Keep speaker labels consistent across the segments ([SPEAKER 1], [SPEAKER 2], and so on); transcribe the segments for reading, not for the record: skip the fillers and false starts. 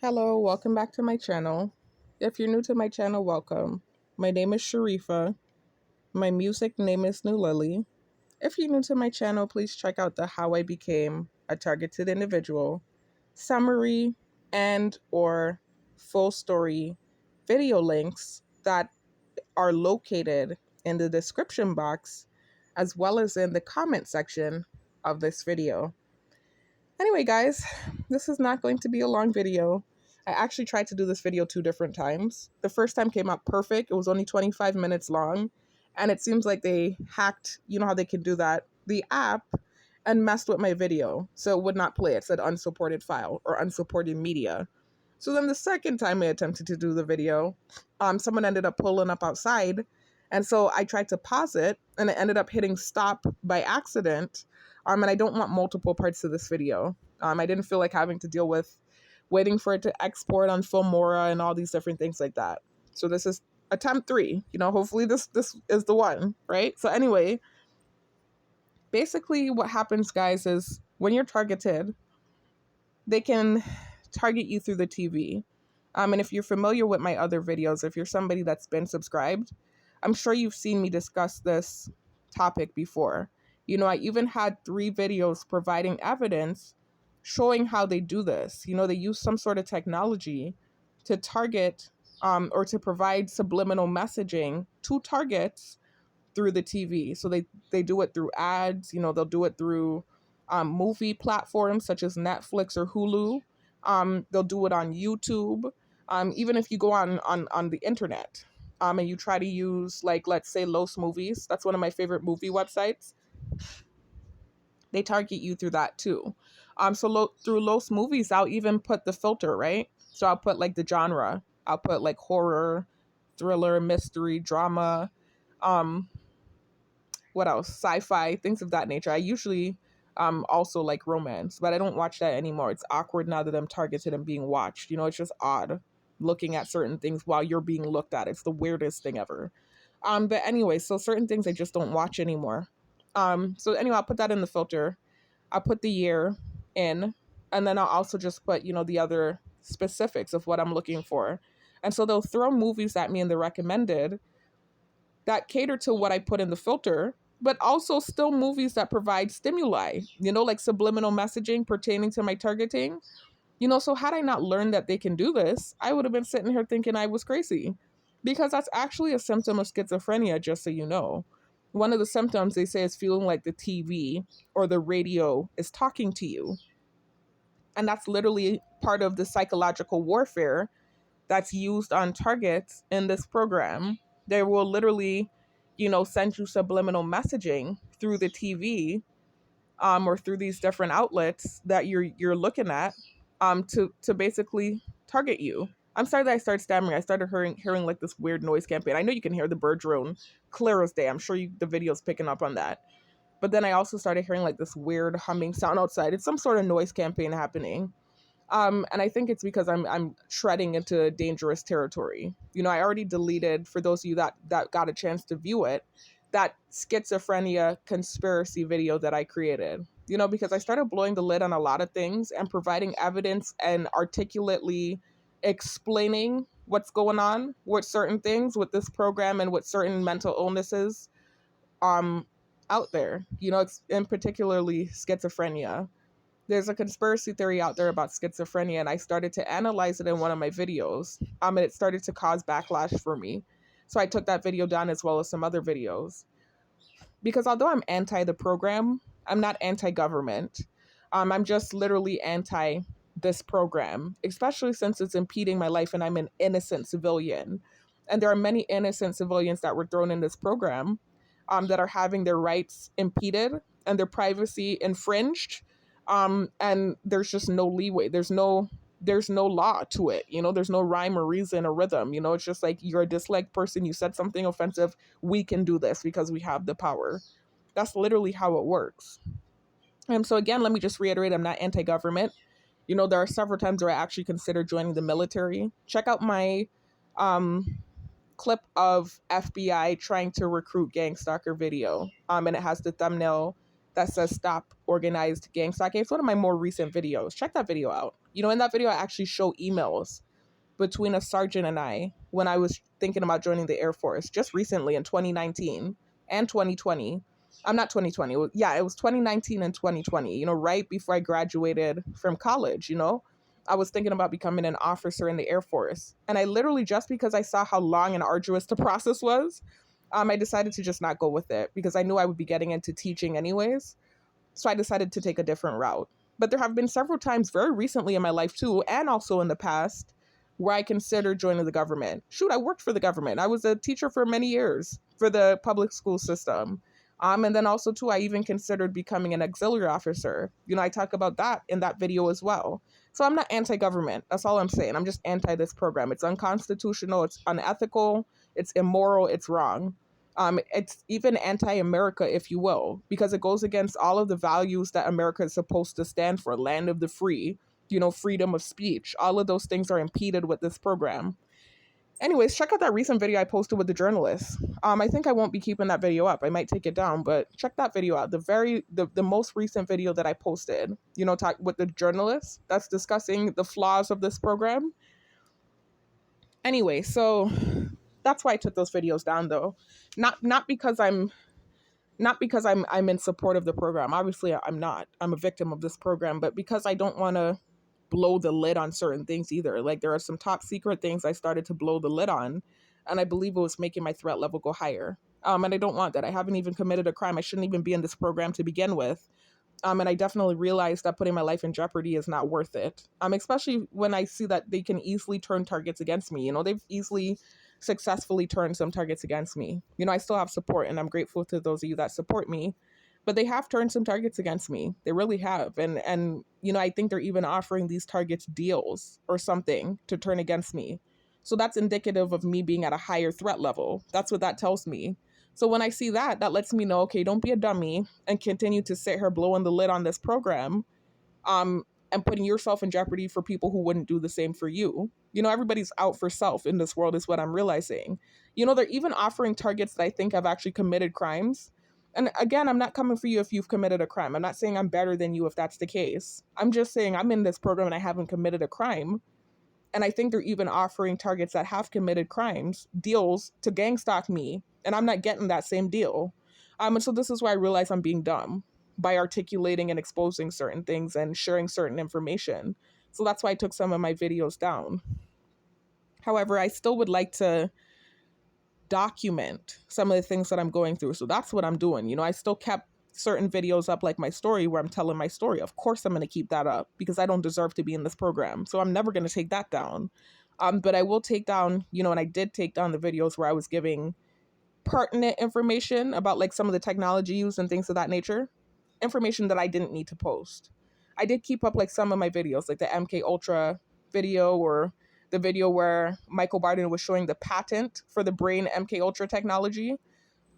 [SPEAKER 1] Hello, welcome back to my channel. If you're new to my channel, welcome. My name is Sharifa. My music name is New Lily. If you're new to my channel, please check out the How I Became a Targeted Individual summary and or full story video links that are located in the description box as well as in the comment section of this video. Anyway, guys, this is not going to be a long video. I actually tried to do this video 2 different times. The first time came out perfect. It was only 25 minutes long. And it seems like they hacked, you know how they can do that, the app, and messed with my video. So it would not play. It said unsupported file or unsupported media. So then the second time I attempted to do the video, someone ended up pulling up outside. And so I tried to pause it and it ended up hitting stop by accident. And I don't want multiple parts of this video. I didn't feel like having to deal with waiting for it to export on Filmora and all these different things like that. So this is attempt 3. You know, hopefully this is the one, right? So anyway, basically what happens, guys, is when you're targeted, they can target you through the TV. And if you're familiar with my other videos, if you're somebody that's been subscribed, I'm sure you've seen me discuss this topic before. You know, I even had 3 videos providing evidence showing how they do this. You know, they use some sort of technology to target or to provide subliminal messaging to targets through the TV. So they do it through ads. You know, they'll do it through movie platforms such as Netflix or Hulu. They'll do it on YouTube. Even if you go on the internet and you try to use, like, let's say Los Movies, that's one of my favorite movie websites. They target you through that too. Through Los Movies, I'll even put the filter, right? So I'll put like the genre. I'll put like horror, thriller, mystery, drama. What else? Sci-fi, things of that nature. I usually also like romance, but I don't watch that anymore. It's awkward now that I'm targeted and being watched. You know, it's just odd looking at certain things while you're being looked at. It's the weirdest thing ever. But anyway, so certain things I just don't watch anymore. So anyway, I'll put that in the filter. I'll put the year in, and then I'll also just put, you know, the other specifics of what I'm looking for. And so they'll throw movies at me in the recommended that cater to what I put in the filter, but also still movies that provide stimuli, you know, like subliminal messaging pertaining to my targeting. You know, so had I not learned that they can do this, I would have been sitting here thinking I was crazy, because that's actually a symptom of schizophrenia, just so you know. One of the symptoms they say is feeling like the TV or the radio is talking to you. And that's literally part of the psychological warfare that's used on targets in this program. They will literally, you know, send you subliminal messaging through the TV or through these different outlets that you're looking at to basically target you. I'm sorry that I started stammering. I started hearing like this weird noise campaign. I know you can hear the bird drone clear as day. I'm sure the video's picking up on that. But then I also started hearing like this weird humming sound outside. It's some sort of noise campaign happening. And I think it's because I'm treading into dangerous territory. You know, I already deleted, for those of you that got a chance to view it, that schizophrenia conspiracy video that I created. You know, because I started blowing the lid on a lot of things and providing evidence and articulately explaining what's going on with certain things with this program and with certain mental illnesses out there. You know, it's in particularly schizophrenia. There's a conspiracy theory out there about schizophrenia, and I started to analyze it in one of my videos. And it started to cause backlash for me. So I took that video down as well as some other videos. Because although I'm anti the program, I'm not anti-government. I'm just literally anti this program, especially since it's impeding my life and I'm an innocent civilian. And there are many innocent civilians that were thrown in this program that are having their rights impeded and their privacy infringed. And there's just no leeway. There's no law to it. You know, there's no rhyme or reason or rhythm. You know, it's just like, you're a disliked person. You said something offensive. We can do this because we have the power. That's literally how it works. And so again, let me just reiterate, I'm not anti-government. You know, there are several times where I actually considered joining the military. Check out my clip of FBI trying to recruit gang stalker video. And it has the thumbnail that says "Stop Organized Gang Stalking." It's one of my more recent videos. Check that video out. In that video, I actually show emails between a sergeant and I when I was thinking about joining the Air Force just recently in 2019 and 2020. I'm not 2020. It was 2019 and 2020, right before I graduated from college, I was thinking about becoming an officer in the Air Force. And I literally, just because I saw how long and arduous the process was, I decided to just not go with it because I knew I would be getting into teaching anyways. So I decided to take a different route. But there have been several times very recently in my life too, and also in the past, where I considered joining the government. Shoot, I worked for the government. I was a teacher for many years for the public school system. And then also too, I even considered becoming an auxiliary officer. I talk about that in that video as well. So I'm not anti-government. That's all I'm saying. I'm just anti this program. It's unconstitutional. It's unethical. It's immoral. It's wrong. It's even anti-America, if you will, because it goes against all of the values that America is supposed to stand for: land of the free, freedom of speech. All of those things are impeded with this program. Anyways, check out that recent video I posted with the journalist. I think I won't be keeping that video up. I might take it down, but check that video out. The most recent video that I posted, talk with the journalist that's discussing the flaws of this program. Anyway, so that's why I took those videos down, though. Not because I'm in support of the program. Obviously, I'm not. I'm a victim of this program, but because I don't want to blow the lid on certain things either. Like, there are some top secret things I started to blow the lid on, and I believe it was making my threat level go higher. And I don't want that. I haven't even committed a crime. I shouldn't even be in this program to begin with. And I definitely realized that putting my life in jeopardy is not worth it. Especially when I see that they can easily turn targets against me. They've easily successfully turned some targets against me. I still have support, and I'm grateful to those of you that support me. But they have turned some targets against me. They really have. And I think they're even offering these targets deals or something to turn against me. So that's indicative of me being at a higher threat level. That's what that tells me. So when I see that, that lets me know, okay, don't be a dummy and continue to sit here blowing the lid on this program, and putting yourself in jeopardy for people who wouldn't do the same for you. Everybody's out for self in this world is what I'm realizing. They're even offering targets that I think have actually committed crimes. And again, I'm not coming for you if you've committed a crime. I'm not saying I'm better than you if that's the case. I'm just saying I'm in this program and I haven't committed a crime. And I think they're even offering targets that have committed crimes deals to gang stalk me. And I'm not getting that same deal. And so this is why I realize I'm being dumb by articulating and exposing certain things and sharing certain information. So that's why I took some of my videos down. However, I still would like to document some of the things that I'm going through. So that's what I'm doing. I still kept certain videos up, like my story where I'm telling my story. Of course, I'm going to keep that up because I don't deserve to be in this program. So I'm never going to take that down. But I will take down, and I did take down the videos where I was giving pertinent information about like some of the technology used and things of that nature, information that I didn't need to post. I did keep up like some of my videos, like the MK Ultra video or the video where Michael Barden was showing the patent for the brain MK Ultra technology.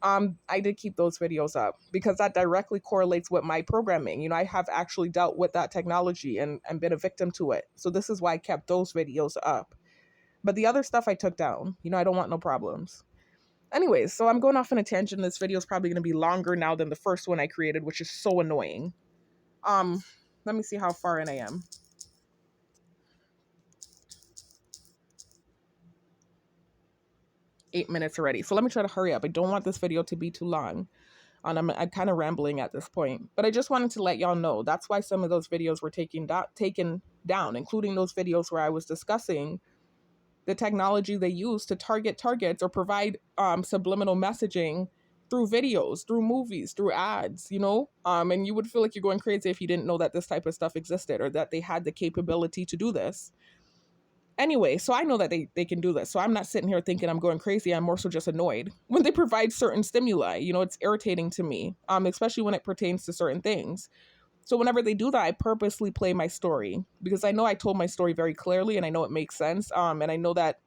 [SPEAKER 1] I did keep those videos up because that directly correlates with my programming. I have actually dealt with that technology and been a victim to it. So this is why I kept those videos up. But the other stuff I took down. I don't want no problems. Anyways, so I'm going off on a tangent. This video is probably going to be longer now than the first one I created, which is so annoying. Let me see how far in I am. 8 minutes already. So let me try to hurry up. I don't want this video to be too long. And I'm kind of rambling at this point. But I just wanted to let y'all know that's why some of those videos were taken down, including those videos where I was discussing the technology they use to target targets or provide subliminal messaging through videos, through movies, through ads, and you would feel like you're going crazy if you didn't know that this type of stuff existed or that they had the capability to do this. Anyway, so I know that they can do this. So I'm not sitting here thinking I'm going crazy. I'm more so just annoyed when they provide certain stimuli. It's irritating to me, especially when it pertains to certain things. So whenever they do that, I purposely play my story because I know I told my story very clearly and I know it makes sense. And I know that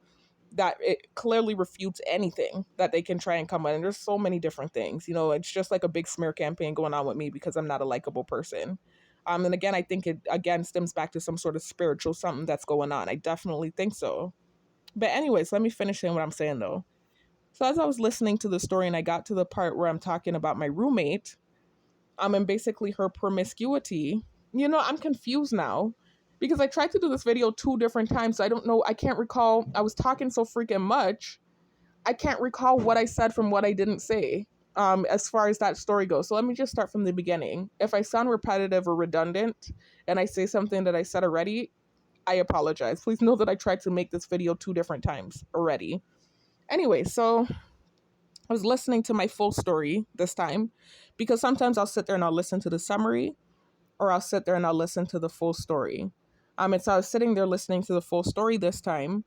[SPEAKER 1] it clearly refutes anything that they can try and come on. And there's so many different things. It's just like a big smear campaign going on with me because I'm not a likable person. And again, I think it again stems back to some sort of spiritual something that's going on. I definitely think so. But anyways, let me finish saying what I'm saying though. So as I was listening to the story and I got to the part where I'm talking about my roommate, and basically her promiscuity. I'm confused now because I tried to do this video 2 different times. So I don't know. I can't recall. I was talking so freaking much. I can't recall what I said from what I didn't say, as far as that story goes. So let me just start from the beginning. If I sound repetitive or redundant and I say something that I said already, I apologize. Please know that I tried to make this video 2 different times already. Anyway, so I was listening to my full story this time because sometimes I'll sit there and I'll listen to the summary, or I'll sit there and I'll listen to the full story. And so I was sitting there listening to the full story this time.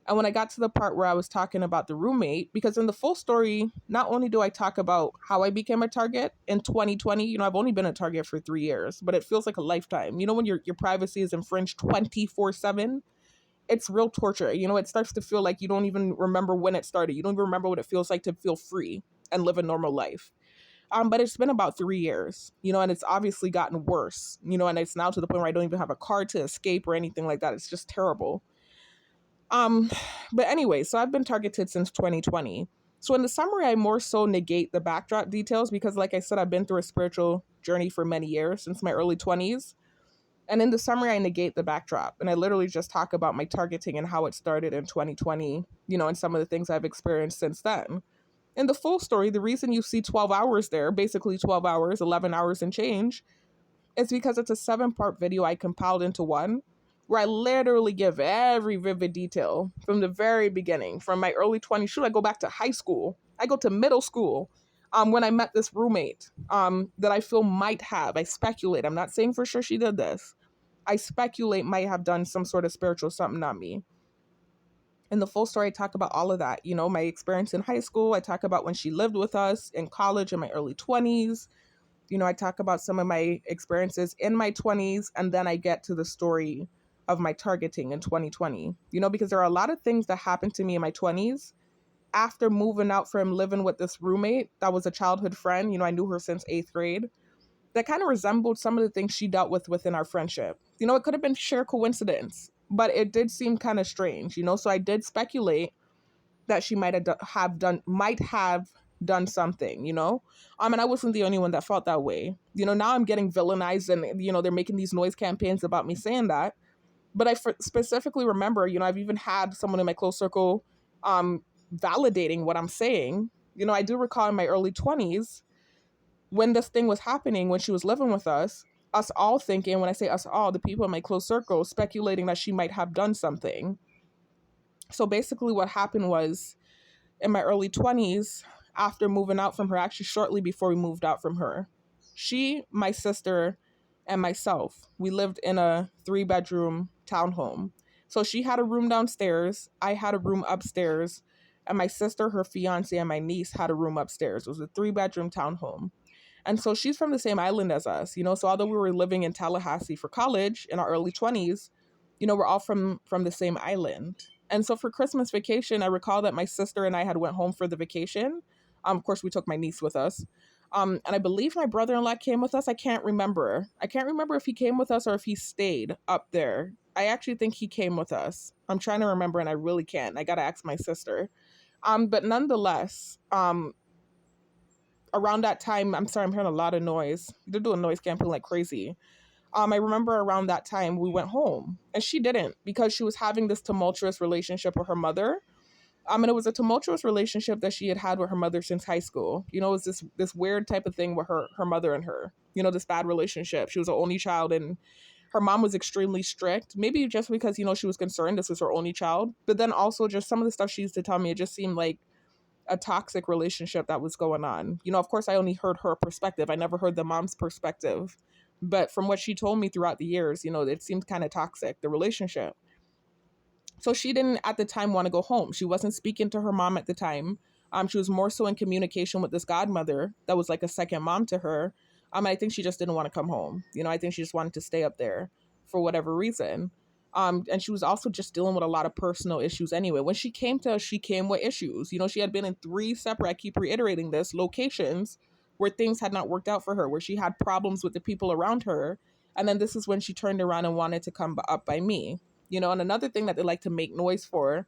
[SPEAKER 1] And when I got to the part where I was talking about the roommate, because in the full story, not only do I talk about how I became a target in 2020, I've only been a target for 3 years, but it feels like a lifetime. When your privacy is infringed 24/7, it's real torture. It starts to feel like you don't even remember when it started. You don't even remember what it feels like to feel free and live a normal life. But it's been about 3 years, and it's obviously gotten worse, and it's now to the point where I don't even have a car to escape or anything like that. It's just terrible. Um, but anyway, so I've been targeted since 2020. So in the summary, I more so negate the backdrop details because, like I said, I've been through a spiritual journey for many years, since my early 20s. And in the summary, I negate the backdrop. And I literally just talk about my targeting and how it started in 2020, and some of the things I've experienced since then. In the full story, the reason you see 12 hours there, basically 12 hours, 11 hours and change, is because it's a 7-part video I compiled into one, where I literally give every vivid detail from the very beginning, from my early 20s. Should I go back to high school? I go to middle school, when I met this roommate, that I feel might have, I speculate, I'm not saying for sure she did this, I speculate might have done some sort of spiritual something on me. In the full story, I talk about all of that. My experience in high school. I talk about when she lived with us in college in my early 20s. I talk about some of my experiences in my 20s, and then I get to the story of my targeting in 2020. Because there are a lot of things that happened to me in my 20s after moving out from living with this roommate that was a childhood friend. I knew her since 8th grade. That kind of resembled some of the things she dealt with within our friendship. It could have been sheer coincidence, but it did seem kind of strange. So I did speculate that she might have done something, and I wasn't the only one that felt that way. Now I'm getting villainized, and they're making these noise campaigns about me saying that. But I specifically remember, I've even had someone in my close circle validating what I'm saying. I do recall in my early 20s, when this thing was happening, when she was living with us all thinking, when I say us all, the people in my close circle, speculating that she might have done something. So basically what happened was, in my early 20s, after moving out from her, actually shortly before we moved out from her, she, my sister, and myself, we lived in a 3-bedroom townhome. So she had a room downstairs, I had a room upstairs, and my sister, her fiance, and my niece had a room upstairs. It was a 3-bedroom townhome. And so she's from the same island as us, so although we were living in Tallahassee for college in our early 20s, we're all from the same island. And so for Christmas vacation, I recall that my sister and I had went home for the vacation. Of course, we took my niece with us. And I believe my brother-in-law came with us. I can't remember. I can't remember if he came with us or if he stayed up there. I actually think he came with us. I'm trying to remember, and I really can't. I got to ask my sister. But nonetheless, around that time, I'm sorry, I'm hearing a lot of noise. They're doing noise camping like crazy. I remember around that time we went home, and she didn't, because she was having this tumultuous relationship with her mother. And it was a tumultuous relationship that she had had with her mother since high school. It was this weird type of thing with her mother and her. This bad relationship. She was the only child, and her mom was extremely strict. Maybe just because she was concerned this was her only child, but then also just some of the stuff she used to tell me, it just seemed like a toxic relationship that was going on. Of course, I only heard her perspective. I never heard the mom's perspective. But from what she told me throughout the years, it seemed kind of toxic, the relationship. So she didn't at the time want to go home. She wasn't speaking to her mom at the time. She was more so in communication with this godmother that was like a second mom to her. I think she just didn't want to come home. I think she just wanted to stay up there for whatever reason. And she was also just dealing with a lot of personal issues anyway. When she came to us, she came with issues. She had been in 3 separate, I keep reiterating this, locations where things had not worked out for her, where she had problems with the people around her. And then this is when she turned around and wanted to come up by me. And another thing that they like to make noise for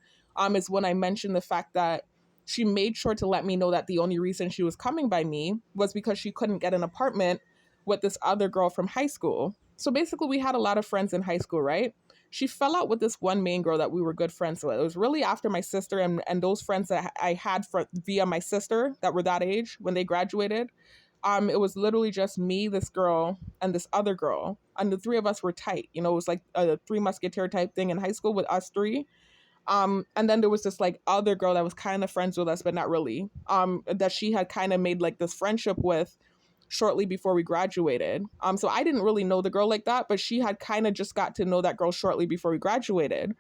[SPEAKER 1] is when I mentioned the fact that she made sure to let me know that the only reason she was coming by me was because she couldn't get an apartment with this other girl from high school. So basically, we had a lot of friends in high school, right? She fell out with this one main girl that we were good friends with. It was really after my sister and those friends that I had via my sister that were that age when they graduated. It was literally just me, this girl, and this other girl, and the three of us were tight. You know, it was like a Three Musketeer type thing in high school with us three. And then there was this like other girl that was kind of friends with us, but not really. That she had kind of made like this friendship with shortly before we graduated. So I didn't really know the girl like that, but she had kind of just got to know that girl shortly before we graduated.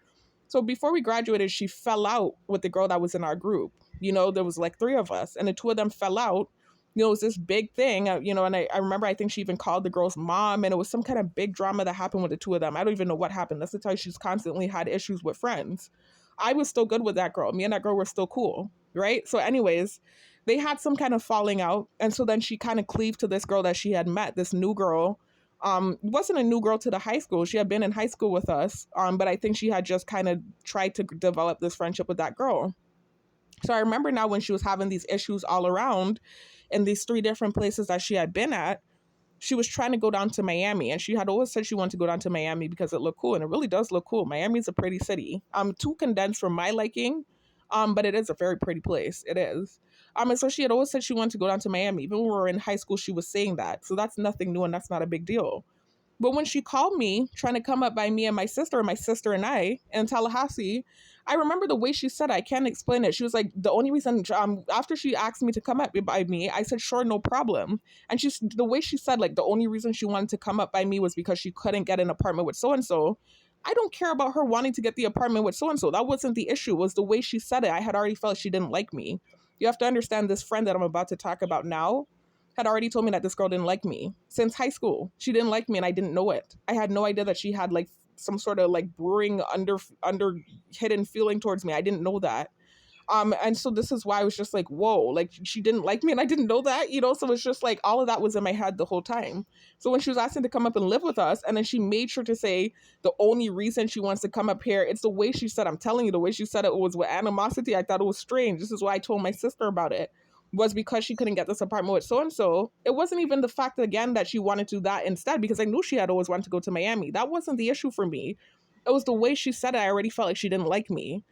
[SPEAKER 1] So before we graduated, she fell out with the girl that was in our group. You know, there was like three of us, and the two of them fell out. You know, it was this big thing, you know, and I remember I think she even called the girl's mom, and it was some kind of big drama that happened with the two of them. I don't even know what happened. That's to tell you she's constantly had issues with friends. I was still good with that girl. Me and that girl were still cool, right? So, anyways, they had some kind of falling out, and so then she kind of cleaved to this girl that she had met, this new girl. Wasn't a new girl to the high school. She had been in high school with us, but I think she had just kind of tried to develop this friendship with that girl. So I remember now when she was having these issues all around in these three different places that she had been at, she was trying to go down to Miami, and she had always said she wanted to go down to Miami because it looked cool, and it really does look cool. Miami's a pretty city. Too condensed for my liking, but it is a very pretty place. It is. And so she had always said she wanted to go down to Miami. Even when we were in high school, she was saying that. So that's nothing new, and that's not a big deal. But when she called me, trying to come up by me and my sister and I in Tallahassee, I remember the way she said it. I can't explain it. She was like, the only reason, after she asked me to come up by me, I said, sure, no problem. And the way she said, like, the only reason she wanted to come up by me was because she couldn't get an apartment with so and so. I don't care about her wanting to get the apartment with so and so. That wasn't the issue. It was the way she said it. I had already felt she didn't like me. You have to understand, this friend that I'm about to talk about now had already told me that this girl didn't like me since high school. She didn't like me, and I didn't know it. I had no idea that she had like some sort of like brewing under hidden feeling towards me. I didn't know that. And so this is why I was just like, whoa, like she didn't like me and I didn't know that, you know? So it's just like all of that was in my head the whole time. So when she was asking to come up and live with us, and then she made sure to say the only reason she wants to come up here, it's the way she said, I'm telling you, the way she said it was with animosity. I thought it was strange. This is why I told my sister about it, was because she couldn't get this apartment with so and so. It wasn't even the fact again that she wanted to do that instead, because I knew she had always wanted to go to Miami. That wasn't the issue for me. It was the way she said it. I already felt like she didn't like me,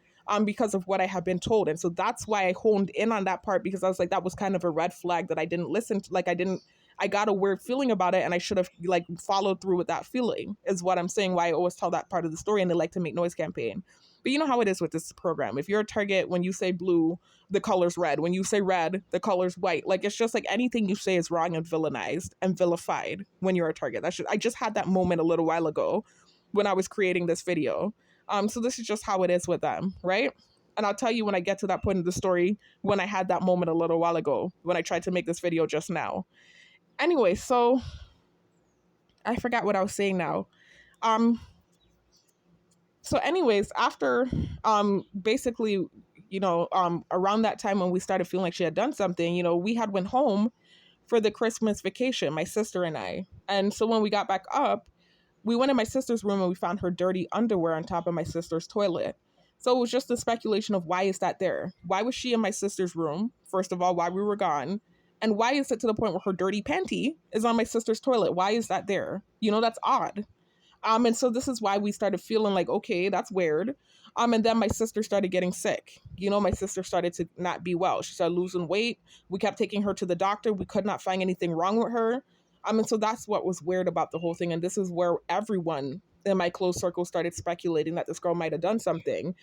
[SPEAKER 1] because of what I had been told. And so that's why I honed in on that part, because I was like, that was kind of a red flag that I didn't listen to. Like I got a weird feeling about it, and I should have like followed through with that feeling, is what I'm saying, why I always tell that part of the story in the Like to Make Noise campaign. But you know how it is with this program. If you're a target, when you say blue, the color's red. When you say red, the color's white. Like, it's just like anything you say is wrong and villainized and vilified when you're a target. I just had that moment a little while ago when I was creating this video. So this is just how it is with them, right? And I'll tell you when I get to that point of the story, when I had that moment a little while ago, when I tried to make this video just now. Anyway, so I forgot what I was saying now. So anyways, after basically, around that time when we started feeling like she had done something, we had went home for the Christmas vacation, my sister and I. And so when we got back up, we went in my sister's room and we found her dirty underwear on top of my sister's toilet. So it was just a speculation of, why is that there? Why was she in my sister's room? First of all, why we were gone. And why is it to the point where her dirty panty is on my sister's toilet? Why is that there? That's odd. And so this is why we started feeling like, okay, that's weird. And then my sister started getting sick. My sister started to not be well. She started losing weight. We kept taking her to the doctor. We could not find anything wrong with her. And so that's what was weird about the whole thing. And this is where everyone in my close circle started speculating that this girl might have done something.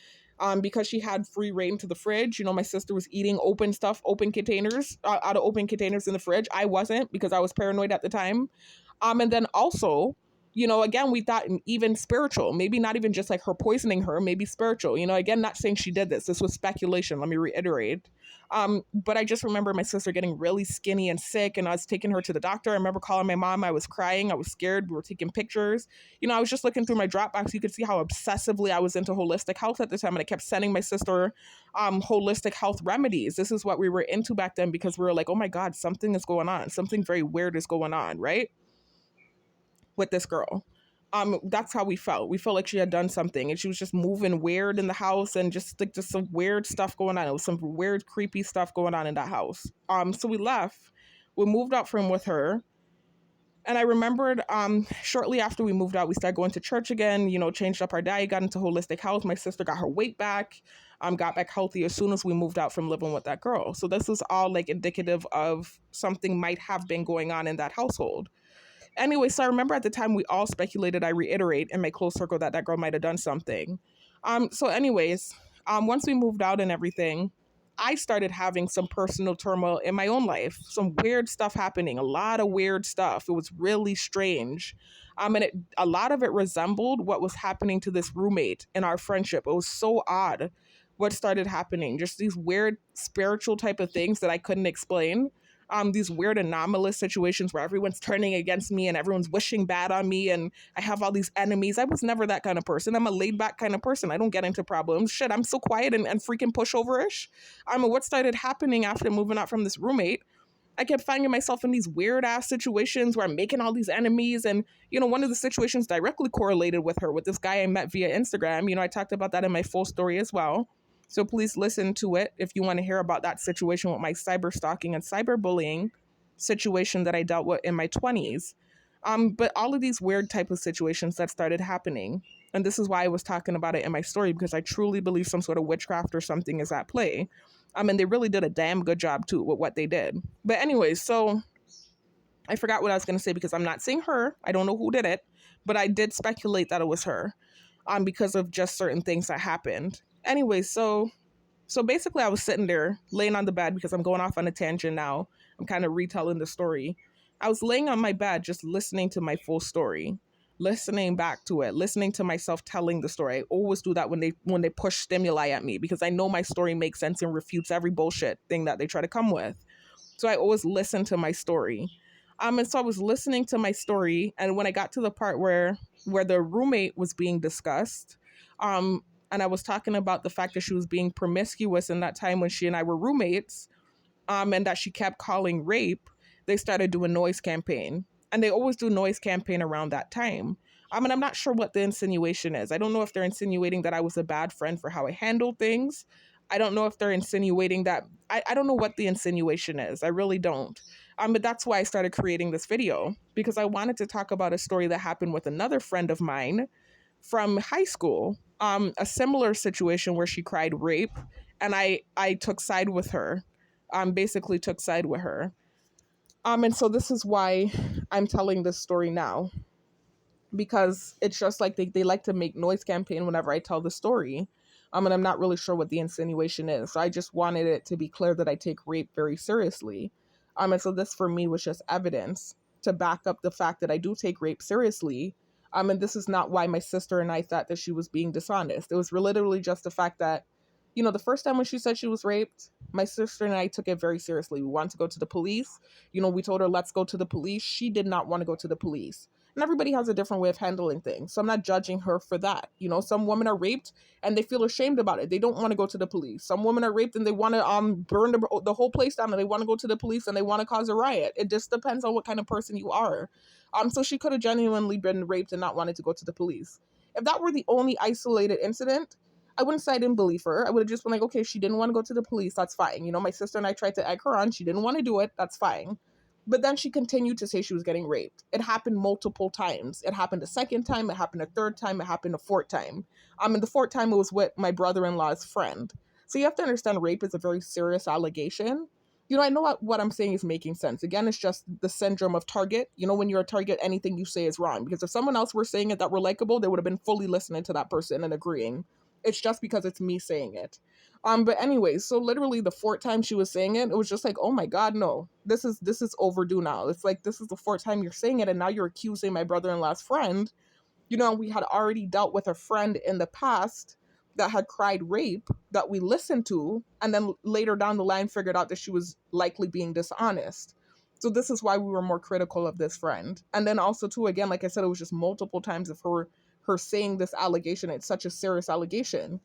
[SPEAKER 1] Because she had free reign to the fridge. My sister was eating open stuff, open containers, out of open containers in the fridge. I wasn't, because I was paranoid at the time. And then also, again, we thought even spiritual, maybe not even just like her poisoning her, maybe spiritual, again, not saying she did this. This was speculation. Let me reiterate. But I just remember my sister getting really skinny and sick, and I was taking her to the doctor. I remember calling my mom. I was crying. I was scared. We were taking pictures. I was just looking through my Dropbox. You could see how obsessively I was into holistic health at the time. And I kept sending my sister holistic health remedies. This is what we were into back then, because we were like, oh my God, something is going on. Something very weird is going on, right? With this girl. That's how we felt. We felt like she had done something, and she was just moving weird in the house, and just some weird stuff going on. It was some weird, creepy stuff going on in that house. So we left. We moved out from with her. And I remembered shortly after we moved out, we started going to church again, changed up our diet, got into holistic health. My sister got her weight back, got back healthy as soon as we moved out from living with that girl. So this was all like indicative of something might have been going on in that household. Anyway, so I remember at the time we all speculated, I reiterate, in my close circle that that girl might have done something. So anyways, once we moved out and everything, I started having some personal turmoil in my own life, some weird stuff happening, a lot of weird stuff. It was really strange. A lot of it resembled what was happening to this roommate in our friendship. It was so odd what started happening, just these weird spiritual type of things that I couldn't explain. These weird anomalous situations where everyone's turning against me and everyone's wishing bad on me and I have all these enemies. I was never that kind of person. I'm a laid back kind of person. I don't get into problems. Shit, I'm so quiet and freaking pushover-ish. What started happening after moving out from this roommate, I kept finding myself in these weird ass situations where I'm making all these enemies. And, one of the situations directly correlated with her, with this guy I met via Instagram. I talked about that in my full story as well. So please listen to it if you want to hear about that situation with my cyber stalking and cyberbullying situation that I dealt with in my 20s. But all of these weird type of situations that started happening. And this is why I was talking about it in my story, because I truly believe some sort of witchcraft or something is at play. And they really did a damn good job too with what they did. But anyways, so I forgot what I was going to say because I'm not saying her. I don't know who did it, but I did speculate that it was her because of just certain things that happened. Anyway, so basically I was sitting there laying on the bed because I'm going off on a tangent now. I'm kind of retelling the story. I was laying on my bed just listening to my full story, listening back to it, listening to myself telling the story. I always do that when they push stimuli at me because I know my story makes sense and refutes every bullshit thing that they try to come with. So I always listen to my story. And so I was listening to my story, and when I got to the part where the roommate was being discussed, and I was talking about the fact that she was being promiscuous in that time when she and I were roommates, and that she kept calling rape, they started doing noise campaign. And they always do noise campaign around that time. And I'm not sure what the insinuation is. I don't know if they're insinuating that I was a bad friend for how I handled things. I don't know if they're insinuating that, I don't know what the insinuation is. I really don't. But that's why I started creating this video, because I wanted to talk about a story that happened with another friend of mine from high school. A similar situation where she cried rape, and I took side with her. Basically took side with her. And so this is why I'm telling this story now, because it's just like they like to make noise campaign whenever I tell the story. And I'm not really sure what the insinuation is. So I just wanted it to be clear that I take rape very seriously. And so this for me was just evidence to back up the fact that I do take rape seriously. And this is not why my sister and I thought that she was being dishonest. It was literally just the fact that, the first time when she said she was raped, my sister and I took it very seriously. We wanted to go to the police. We told her, let's go to the police. She did not want to go to the police. And everybody has a different way of handling things. So I'm not judging her for that. Some women are raped and they feel ashamed about it. They don't want to go to the police. Some women are raped and they want to burn the whole place down, and they want to go to the police and they want to cause a riot. It just depends on what kind of person you are. So she could have genuinely been raped and not wanted to go to the police. If that were the only isolated incident, I wouldn't say I didn't believe her. I would have just been like, okay, she didn't want to go to the police. That's fine. My sister and I tried to egg her on. She didn't want to do it. That's fine. But then she continued to say she was getting raped. It happened multiple times. It happened a second time. It happened a third time. It happened a fourth time. And the fourth time it was with my brother-in-law's friend. So you have to understand rape is a very serious allegation. I know what I'm saying is making sense. Again, it's just the syndrome of target. When you're a target, anything you say is wrong. Because if someone else were saying it that were likable, they would have been fully listening to that person and agreeing. It's just because it's me saying it. But anyways, so literally the fourth time she was saying it, it was just like, oh my God, no, this is overdue now. It's like, this is the fourth time you're saying it, and now you're accusing my brother-in-law's friend. We had already dealt with a friend in the past that had cried rape that we listened to, and then later down the line figured out that she was likely being dishonest. So this is why we were more critical of this friend. And then also too, again, like I said, it was just multiple times of her saying this allegation. It's such a serious allegation.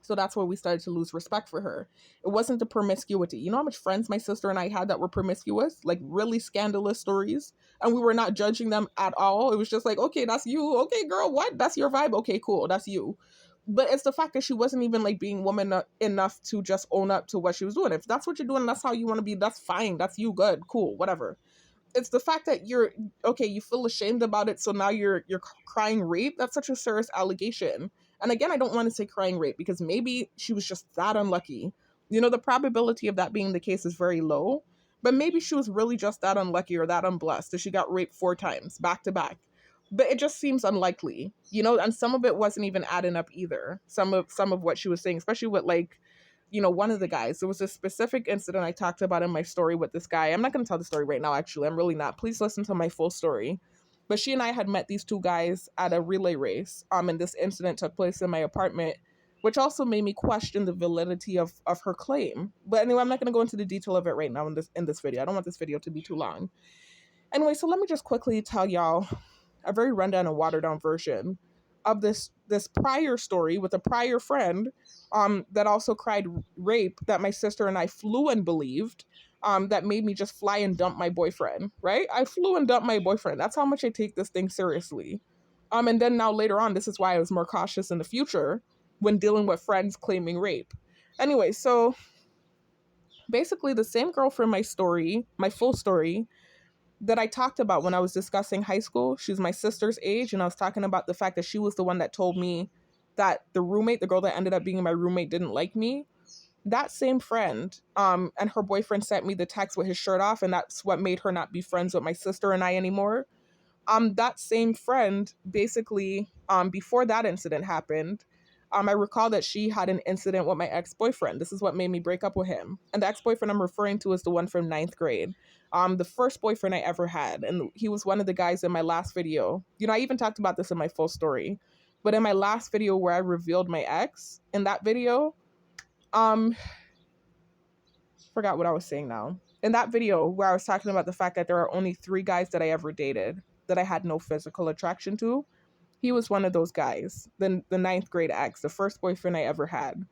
[SPEAKER 1] So that's where we started to lose respect for her. It wasn't the promiscuity. You know how much friends my sister and I had that were promiscuous? Like really scandalous stories. And we were not judging them at all. It was just like, okay, that's you. Okay, girl, what? That's your vibe. Okay, cool. That's you. But it's the fact that she wasn't even like being woman enough to just own up to what she was doing. If that's what you're doing, that's how you want to be. That's fine. That's you. Good. Cool. Whatever. it's the fact that you're okay, you feel ashamed about it, so now you're crying rape. That's such a serious allegation. And again, I don't want to say crying rape because maybe she was just that unlucky. You know, the probability of that being the case is very low, but maybe she was really just that unlucky or that unblessed that she got raped 4 times back to back. But it just seems unlikely, you know, and some of it wasn't even adding up either. Some of what she was saying, especially with like, you know, one of the guys. There was a specific incident I talked about in my story with this guy. I'm not going to tell the story right now, actually. I'm really not. Please listen to my full story. But she and I had met these 2 guys at a relay race. And this incident took place in my apartment, which also made me question the validity of her claim. But anyway, I'm not going to go into the detail of it right now in this video. I don't want this video to be too long. Anyway, so let me just quickly tell y'all a very rundown and watered down version of this prior story with a prior friend that also cried rape that my sister and I flew and believed, that made me just fly and dump my boyfriend, right? I flew and dumped my boyfriend. That's how much I take this thing seriously. And then now later on, this is why I was more cautious in the future when dealing with friends claiming rape. Anyway, so basically the same girl from my story, my full story, that I talked about when I was discussing high school. She's my sister's age, and I was talking about the fact that she was the one that told me that the roommate, the girl that ended up being my roommate, didn't like me. That same friend, and her boyfriend sent me the text with his shirt off, and that's what made her not be friends with my sister and I anymore. That same friend, basically, before that incident happened, I recall that she had an incident with my ex-boyfriend. This is what made me break up with him. And the ex-boyfriend I'm referring to is the one from ninth grade. The first boyfriend I ever had. And he was one of the guys in my last video. You know, I even talked about this in my full story. But in my last video where I revealed my ex, in that video, forgot what I was saying now. In that video where I was talking about the fact that there are only 3 guys that I ever dated that I had no physical attraction to, he was one of those guys, the ninth grade ex, the first boyfriend I ever had.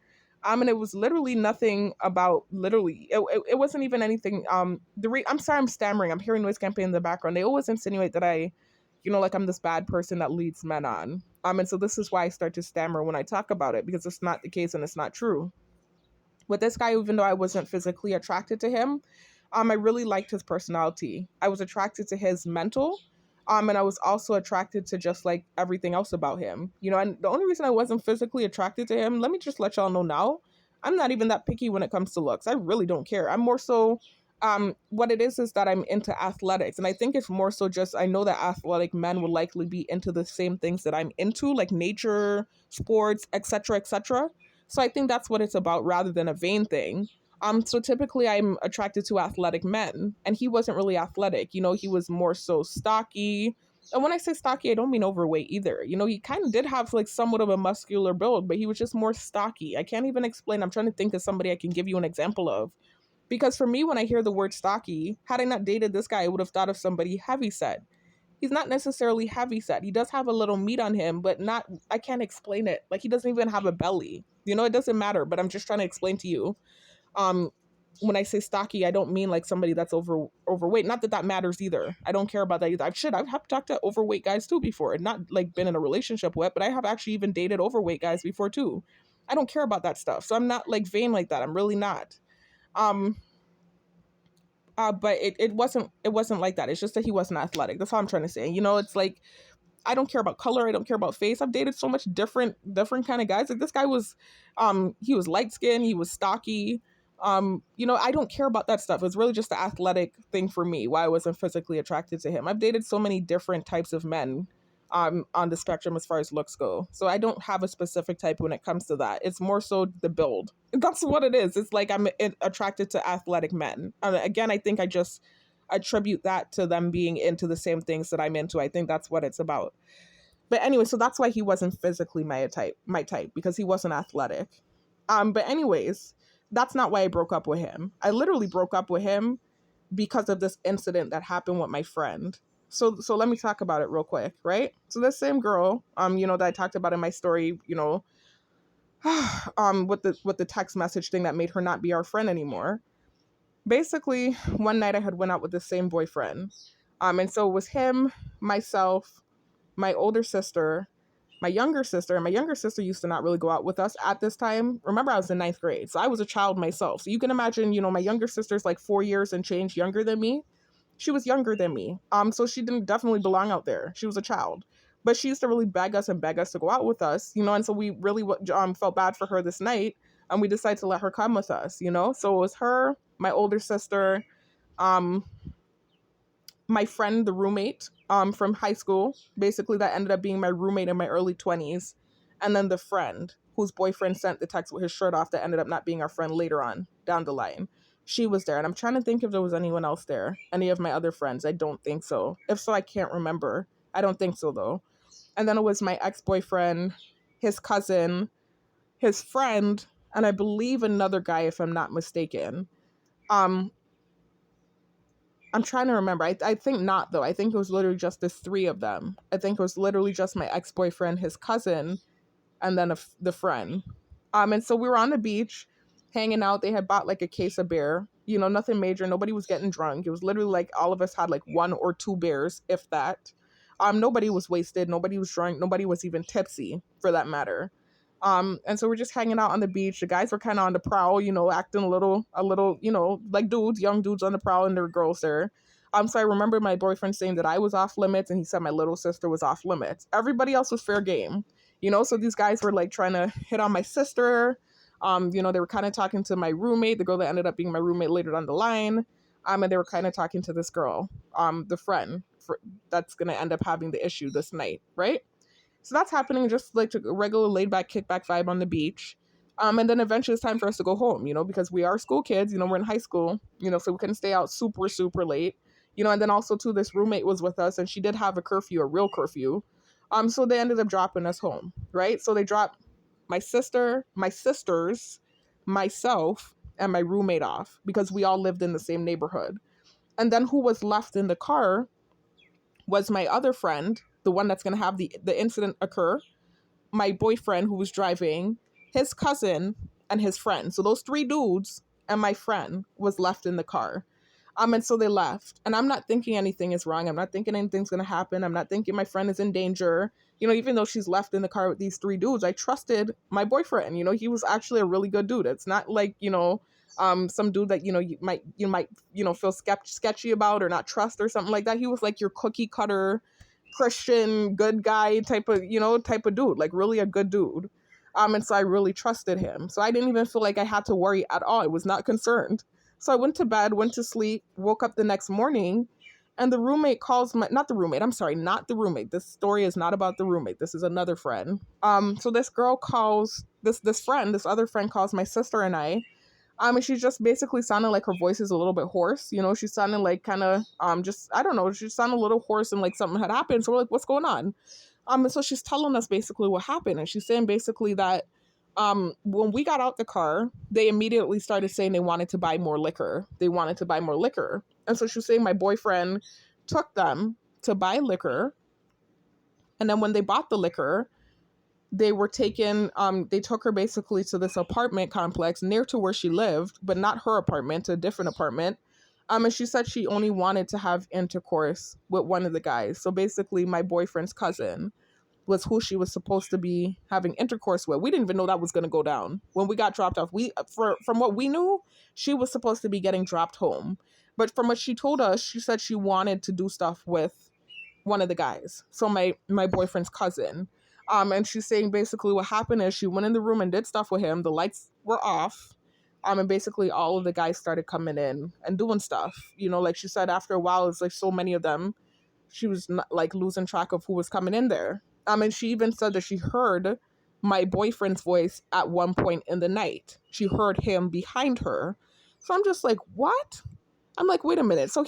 [SPEAKER 1] And it was literally nothing about it wasn't even anything. I'm sorry, I'm stammering. I'm hearing noise campaign in the background. They always insinuate that I, you know, like I'm this bad person that leads men on. And so this is why I start to stammer when I talk about it, because it's not the case and it's not true. With this guy, even though I wasn't physically attracted to him, I really liked his personality. I was attracted to his mental, and I was also attracted to just like everything else about him. You know, and the only reason I wasn't physically attracted to him, let me just let y'all know now, I'm not even that picky when it comes to looks. I really don't care. I'm more so, what it is that I'm into athletics. And I think it's more so just, I know that athletic men will likely be into the same things that I'm into, like nature, sports, etc., etc. So I think that's what it's about rather than a vain thing. So typically I'm attracted to athletic men, and he wasn't really athletic. You know, he was more so stocky. And when I say stocky, I don't mean overweight either. You know, he kind of did have like somewhat of a muscular build, but he was just more stocky. I can't even explain. I'm trying to think of somebody I can give you an example of. Because for me, when I hear the word stocky, had I not dated this guy, I would have thought of somebody heavy set. He's not necessarily heavy set. He does have a little meat on him, but not, I can't explain it. Like he doesn't even have a belly. You know, it doesn't matter, but I'm just trying to explain to you. Um, when I say stocky, I don't mean like somebody that's overweight. Not that that matters either. I don't care about that either. I've have talked to overweight guys too before, not like been in a relationship with, but I have actually even dated overweight guys before too. I don't care about that stuff. So I'm not like vain like that. I'm really not. Um, but it wasn't like that. It's just that he wasn't athletic. That's all I'm trying to say. You know, it's like I don't care about color. I don't care about face. I've dated so much different kind of guys. Like this guy was, he was light skinned. He was stocky. You know, I don't care about that stuff. It's really just the athletic thing for me, why I wasn't physically attracted to him. I've dated so many different types of men, on the spectrum as far as looks go. So I don't have a specific type when it comes to that. It's more so the build. That's what it is. It's like I'm attracted to athletic men. Again, I think I just attribute that to them being into the same things that I'm into. I think that's what it's about. But anyway, so that's why he wasn't physically my type, because he wasn't athletic. But anyways, that's not why I broke up with him. I literally broke up with him because of this incident that happened with my friend. So let me talk about it real quick, right? So this same girl, you know, that I talked about in my story, you know, with the text message thing that made her not be our friend anymore. Basically, one night I had went out with the same boyfriend. And so it was him, myself, my older sister, my younger sister, and my younger sister used to not really go out with us at this time. Remember, I was in ninth grade, so I was a child myself. So you can imagine, you know, my younger sister's like 4 years and change younger than me. she was younger than me. So she didn't definitely belong out there. She was a child. But she used to really beg us and beg us to go out with us, you know, and so we really felt bad for her this night, and we decided to let her come with us, you know. So it was her, my older sister, um, my friend, the roommate from high school, basically that ended up being my roommate in my early 20s, and then the friend whose boyfriend sent the text with his shirt off that ended up not being our friend later on down the line. She was there, and I'm trying to think if there was anyone else there, any of my other friends. I don't think so. If so, I can't remember. I don't think so though. And then it was my ex-boyfriend, his cousin, his friend, and I believe another guy, if I'm not mistaken. Um, I'm trying to remember. I think not though. I think it was literally just the three of them. I think it was literally just my ex-boyfriend, his cousin, and then the friend. And so we were on the beach hanging out. They had bought like a case of beer, you know, nothing major. Nobody was getting drunk. It was literally like all of us had like one or two beers, if that. Nobody was wasted. Nobody was drunk. Nobody was even tipsy for that matter. And so we're just hanging out on the beach. The guys were kind of on the prowl, you know, acting a little, you know, like dudes, young dudes on the prowl, and there were girls there. So I remember my boyfriend saying that I was off limits, and he said my little sister was off limits. Everybody else was fair game, you know. So these guys were like trying to hit on my sister. You know, they were kind of talking to my roommate, the girl that ended up being my roommate later down the line. And they were kind of talking to this girl, the friend that's gonna end up having the issue this night, right? So that's happening, just like a regular laid back kickback vibe on the beach. And then eventually it's time for us to go home, you know, because we are school kids, you know, we're in high school, you know, so we couldn't stay out super, super late, you know. And then also too, this roommate was with us, and she did have a curfew, a real curfew. So they ended up dropping us home, right? So they dropped my sister, my sisters, myself, and my roommate off because we all lived in the same neighborhood. And then who was left in the car was my other friend, the one that's going to have the incident occur, my boyfriend who was driving, his cousin, and his friend. So those three dudes and my friend was left in the car. And so they left. And I'm not thinking anything is wrong. I'm not thinking anything's going to happen. I'm not thinking my friend is in danger. You know, even though she's left in the car with these three dudes, I trusted my boyfriend. You know, he was actually a really good dude. It's not like, you know, some dude that, you know, you might, you know, feel sketchy about or not trust or something like that. He was like your cookie cutter Christian good guy type of, you know, type of dude, like really a good dude. And so I really trusted him. So I didn't even feel like I had to worry at all. I was not concerned. So I went to bed, went to sleep, woke up the next morning, and the roommate calls not the roommate. This story is not about the roommate. This is another friend. So this girl calls, this other friend calls my sister and I. And she just basically sounded like her voice is a little bit hoarse. You know, she sounded like kind of, just, I don't know, she sounded a little hoarse and like something had happened. So we're like, what's going on? And so she's telling us basically what happened. And she's saying basically that when we got out the car, they immediately started saying they wanted to buy more liquor. And so she was saying my boyfriend took them to buy liquor. And then when they bought the liquor, they took her basically to this apartment complex near to where she lived, but not her apartment, a different apartment. And she said she only wanted to have intercourse with one of the guys. So basically my boyfriend's cousin was who she was supposed to be having intercourse with. We didn't even know that was going to go down when we got dropped off. From what we knew, she was supposed to be getting dropped home. But from what she told us, she said she wanted to do stuff with one of the guys. So my boyfriend's cousin. And she's saying basically what happened is she went in the room and did stuff with him. The lights were off. And basically all of the guys started coming in and doing stuff. You know, like she said, after a while, it's like so many of them, she was not, like losing track of who was coming in there. And she even said that she heard my boyfriend's voice at one point in the night. She heard him behind her. So I'm just like, what? I'm like, wait a minute. So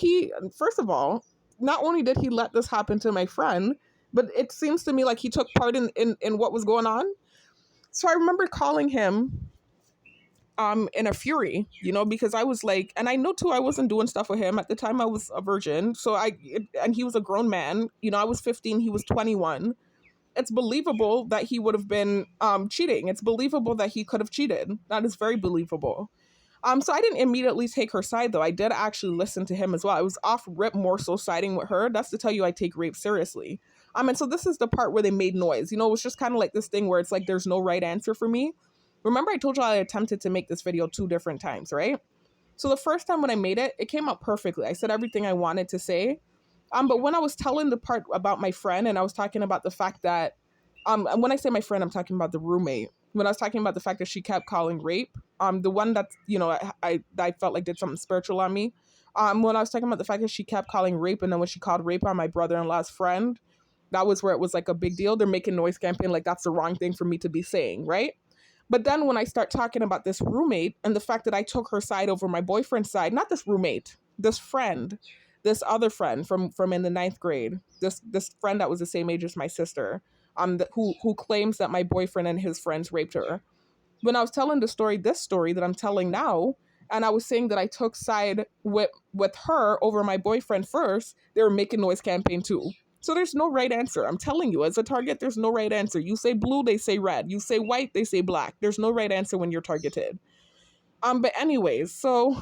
[SPEAKER 1] first of all, not only did he let this happen to my friend, but it seems to me like he took part in what was going on. So I remember calling him in a fury, you know, because I was like, and I know too, I wasn't doing stuff with him. At the time I was a virgin. And he was a grown man. You know, I was 15, he was 21. It's believable that he would have been cheating. It's believable that he could have cheated. That is very believable. So I didn't immediately take her side, though. I did actually listen to him as well. I was off rip more so siding with her. That's to tell you I take rape seriously. And so this is the part where they made noise. You know, it was just kind of like this thing where it's like there's no right answer for me. Remember I told you I attempted to make this video 2 different times, right? So the first time when I made it, it came out perfectly. I said everything I wanted to say. But when I was telling the part about my friend, and I was talking about the fact that, and when I say my friend, I'm talking about the roommate. When I was talking about the fact that she kept calling rape, the one that, I felt like did something spiritual on me. When I was talking about the fact that she kept calling rape, and then when she called rape on my brother-in-law's friend, that was where it was like a big deal. They're making noise campaign, like that's the wrong thing for me to be saying, right? But then when I start talking about this roommate and the fact that I took her side over my boyfriend's side, not this roommate, this friend, this other friend from in the ninth grade, this friend that was the same age as my sister, who claims that my boyfriend and his friends raped her. When I was telling this story that I'm telling now, and I was saying that I took side with her over my boyfriend first, they were making noise campaign too. So there's no right answer. I'm telling you, as a target, there's no right answer. You say blue, they say red. You say white, they say black. There's no right answer when you're targeted. But anyways, so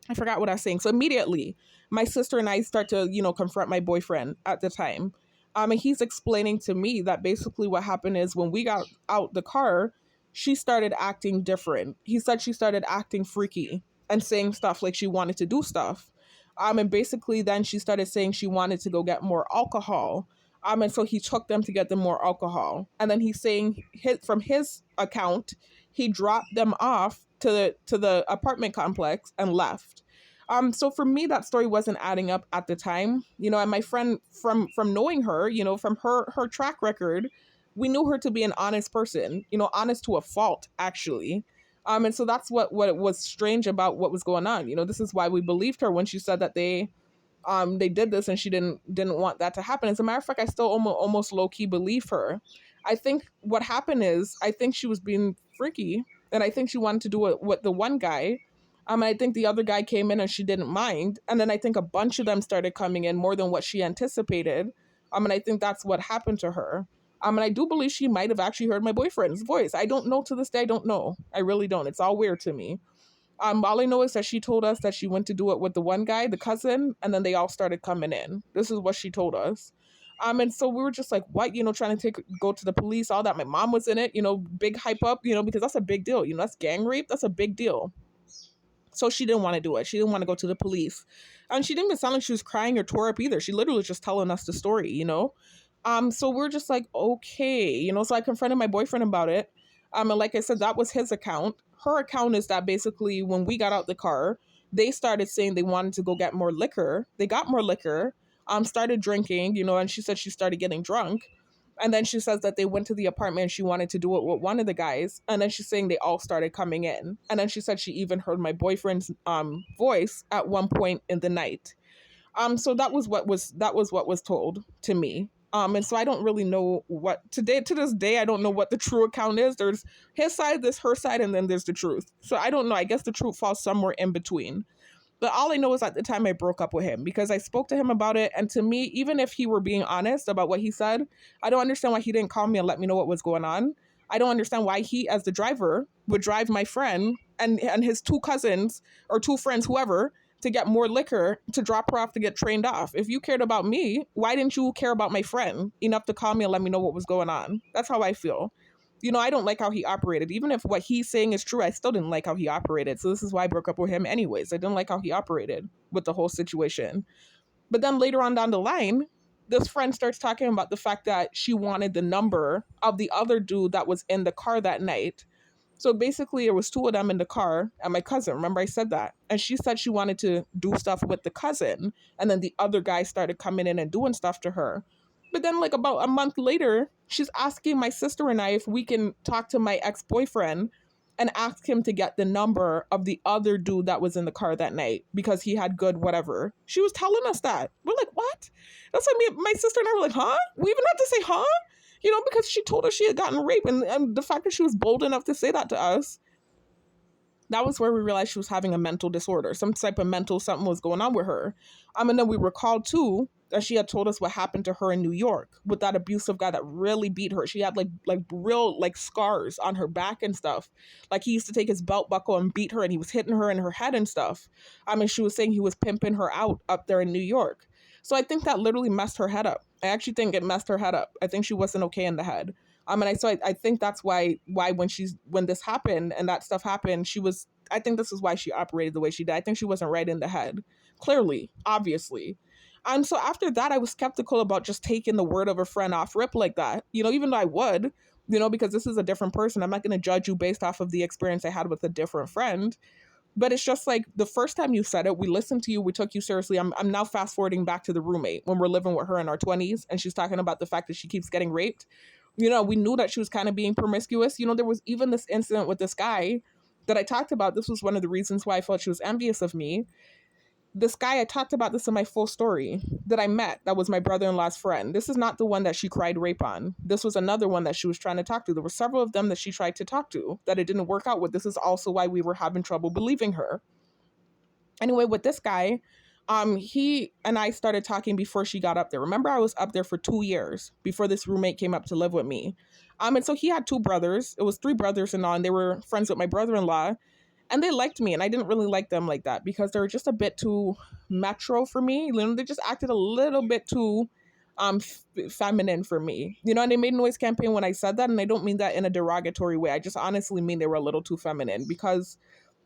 [SPEAKER 1] I forgot what I was saying. So immediately, my sister and I start to, confront my boyfriend at the time. And he's explaining to me that basically what happened is when we got out the car, she started acting different. He said she started acting freaky and saying stuff like she wanted to do stuff. And basically then she started saying she wanted to go get more alcohol. And so he took them to get them more alcohol. And then he's saying from his account, he dropped them off to the apartment complex and left. So for me, that story wasn't adding up at the time, and my friend from knowing her, from her track record, we knew her to be an honest person, honest to a fault, actually. And so that's what was strange about what was going on. This is why we believed her when she said that they did this and she didn't want that to happen. As a matter of fact, I still almost low key believe her. I think what happened is I think she was being freaky, and I think she wanted to do it with the one guy. I think the other guy came in and she didn't mind, and then I think a bunch of them started coming in more than what she anticipated. And I think that's what happened to her. And I do believe she might have actually heard my boyfriend's voice. I don't know to this day. I don't know. I really don't. It's all weird to me. All I know is that she told us that she went to do it with the one guy, the cousin, and then they all started coming in. This is what she told us. And so we were just like, what, trying to go to the police, all that. My mom was in it, big hype up, because that's a big deal. That's gang rape. That's a big deal. So she didn't want to do it. She didn't want to go to the police. And she didn't even sound like she was crying or tore up either. She literally was just telling us the story. So we're just like, okay, so I confronted my boyfriend about it. And like I said, that was his account. Her account is that basically when we got out the car, they started saying they wanted to go get more liquor. They got more liquor, started drinking, and she said she started getting drunk. And then she says that they went to the apartment and she wanted to do it with one of the guys. And then she's saying they all started coming in. And then she said she even heard my boyfriend's voice at one point in the night. So that was what was told to me. And so I don't really know to this day, I don't know what the true account is. There's his side, there's her side, and then there's the truth. So I don't know. I guess the truth falls somewhere in between. But all I know is at the time I broke up with him because I spoke to him about it. And to me, even if he were being honest about what he said, I don't understand why he didn't call me and let me know what was going on. I don't understand why he, as the driver, would drive my friend and his two cousins or two friends, whoever, to get more liquor to drop her off to get trained off. If you cared about me, why didn't you care about my friend enough to call me and let me know what was going on? That's how I feel. I don't like how he operated. Even if what he's saying is true, I still didn't like how he operated. So this is why I broke up with him anyways. I didn't like how he operated with the whole situation. But then later on down the line, this friend starts talking about the fact that she wanted the number of the other dude that was in the car that night. So basically, there was two of them in the car and my cousin. Remember I said that? And she said she wanted to do stuff with the cousin. And then the other guy started coming in and doing stuff to her. But then like about a month later, she's asking my sister and I if we can talk to my ex-boyfriend and ask him to get the number of the other dude that was in the car that night because he had good whatever. She was telling us that. We're like, what? That's like my sister and I were like, huh? We even had to say, huh? Because she told us she had gotten raped. And the fact that she was bold enough to say that to us, that was where we realized she was having a mental disorder. Some type of something was going on with her. And then we recalled too that she had told us what happened to her in New York with that abusive guy that really beat her. She had like real like scars on her back and stuff. Like he used to take his belt buckle and beat her and he was hitting her in her head and stuff. She was saying he was pimping her out up there in New York. So I think that literally messed her head up. I actually think it messed her head up. I think she wasn't okay in the head. I think that's why when this happened and that stuff happened, she was I think this is why she operated the way she did. I think she wasn't right in the head. Clearly, obviously. So after that, I was skeptical about just taking the word of a friend off rip like that. Even though I would, because this is a different person. I'm not going to judge you based off of the experience I had with a different friend. But it's just like the first time you said it, we listened to you, we took you seriously. I'm now fast forwarding back to the roommate when we're living with her in our 20s and she's talking about the fact that she keeps getting raped. We knew that she was kind of being promiscuous. There was even this incident with this guy that I talked about. This was one of the reasons why I felt she was envious of me. This guy, I talked about this in my full story, that I met, that was my brother-in-law's friend. This is not the one that she cried rape on. This was another one that she was trying to talk to. There were several of them that she tried to talk to that it didn't work out with. This is also why we were having trouble believing her. Anyway, with this guy, he and I started talking before she got up there. Remember, I was up there for 2 years before this roommate came up to live with me. And so he had 2 brothers. It was 3 brothers in all, and they were friends with my brother-in-law. And they liked me, and I didn't really like them like that because they were just a bit too metro for me. They just acted a little bit too feminine for me. And they made noise campaign when I said that, and I don't mean that in a derogatory way. I just honestly mean they were a little too feminine because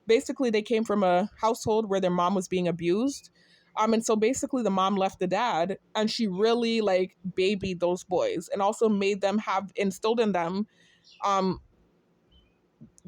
[SPEAKER 1] basically they came from a household where their mom was being abused. And so basically the mom left the dad and she really like babied those boys and also made them have instilled in them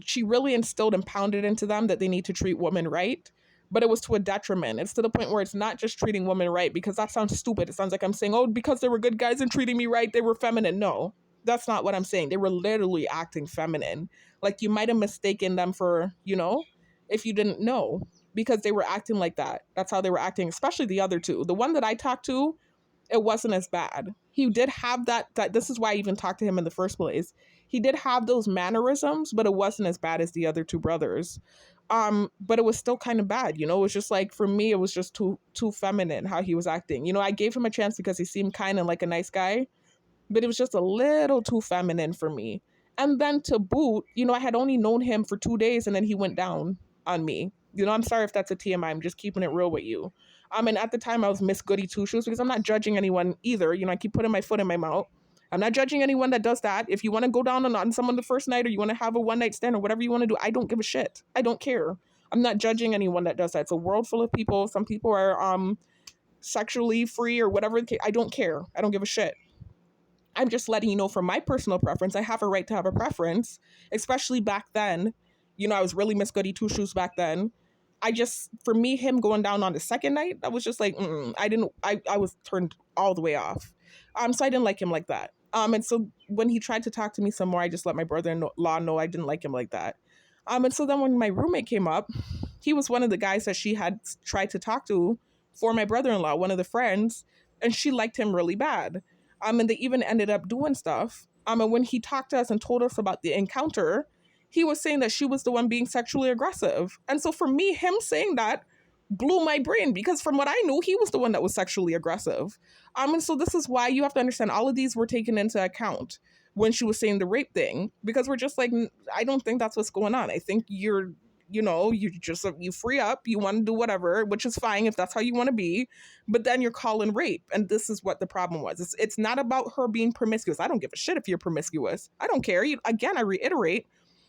[SPEAKER 1] she really instilled and pounded into them that they need to treat women right, but it was to a detriment. It's to the point where it's not just treating women right, because that sounds stupid. It sounds like I'm saying, oh, because they were good guys and treating me right, they were feminine. No, that's not what I'm saying. They were literally acting feminine. Like you might have mistaken them for, if you didn't know, because they were acting like that. That's how they were acting, especially the other 2. The one that I talked to, it wasn't as bad. He did have that this is why I even talked to him in the first place. He did have those mannerisms, but it wasn't as bad as the other 2 brothers. But it was still kind of bad, It was just like, for me, it was just too feminine how he was acting. I gave him a chance because he seemed kind of like a nice guy, but it was just a little too feminine for me. And then to boot, I had only known him for 2 days and then he went down on me. I'm sorry if that's a TMI. I'm just keeping it real with you. And at the time I was Miss Goody Two Shoes because I'm not judging anyone either. I keep putting my foot in my mouth. I'm not judging anyone that does that. If you want to go down on someone the first night or you want to have a one night stand or whatever you want to do, I don't give a shit. I don't care. I'm not judging anyone that does that. It's a world full of people. Some people are sexually free or whatever. I don't care. I don't give a shit. I'm just letting you know from my personal preference, I have a right to have a preference, especially back then. I was really Miss Goody Two Shoes back then. For me, him going down on the second night, I was just like, I was turned all the way off. So I didn't like him like that. And so when he tried to talk to me some more, I just let my brother-in-law know I didn't like him like that. And so then when my roommate came up, he was one of the guys that she had tried to talk to for my brother-in-law, one of the friends, and she liked him really bad. And they even ended up doing stuff. And when he talked to us and told us about the encounter, he was saying that she was the one being sexually aggressive. And so for me, him saying that blew my brain because from what I knew, he was the one that was sexually aggressive. And so this is why you have to understand all of these were taken into account when she was saying the rape thing, because we're just like, I don't think that's what's going on. I think you free up, you want to do whatever, which is fine if that's how you want to be, but then you're calling rape. And this is what the problem was. It's not about her being promiscuous. I don't give a shit if you're promiscuous. I don't care. Again, I reiterate,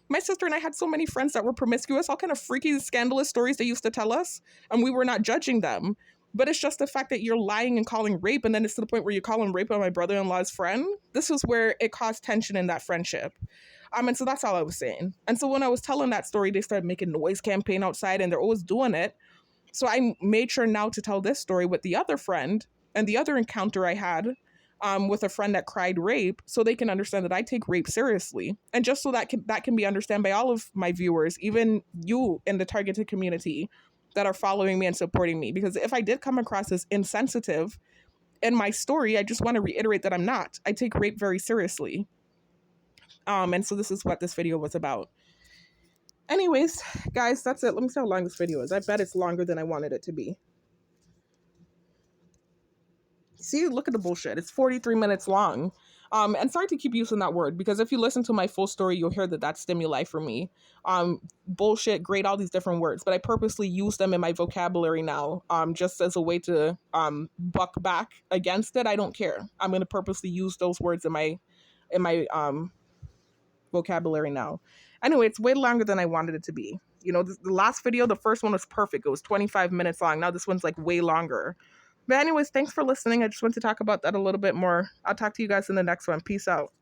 [SPEAKER 1] my sister and I had so many friends that were promiscuous, all kind of freaky, scandalous stories they used to tell us, and we were not judging them. But it's just the fact that you're lying and calling rape, and then it's to the point where you're calling rape on my brother-in-law's friend. This was where it caused tension in that friendship. And so that's all I was saying. And so when I was telling that story, they started making noise campaign outside, and they're always doing it. So I made sure now to tell this story with the other friend and the other encounter I had with a friend that cried rape, so they can understand that I take rape seriously. And just so that can be understood by all of my viewers, even you in the targeted community that are following me and supporting me. Because if I did come across as insensitive in my story, I just want to reiterate that I'm not. I take rape very seriously. And so this is what this video was about. Anyways, guys, that's it. Let me see how long this video is. I bet it's longer than I wanted it to be. See, look at the bullshit. It's 43 minutes long. And sorry to keep using that word, because if you listen to my full story, you'll hear that that's stimuli for me. Bullshit, great, all these different words, but I purposely use them in my vocabulary now, just as a way to buck back against it. I don't care. I'm going to purposely use those words in my vocabulary now. Anyway, it's way longer than I wanted it to be. You know, the last video, the first one was perfect. It was 25 minutes long. Now this one's like way longer. But anyways, thanks for listening. I just wanted to talk about that a little bit more. I'll talk to you guys in the next one. Peace out.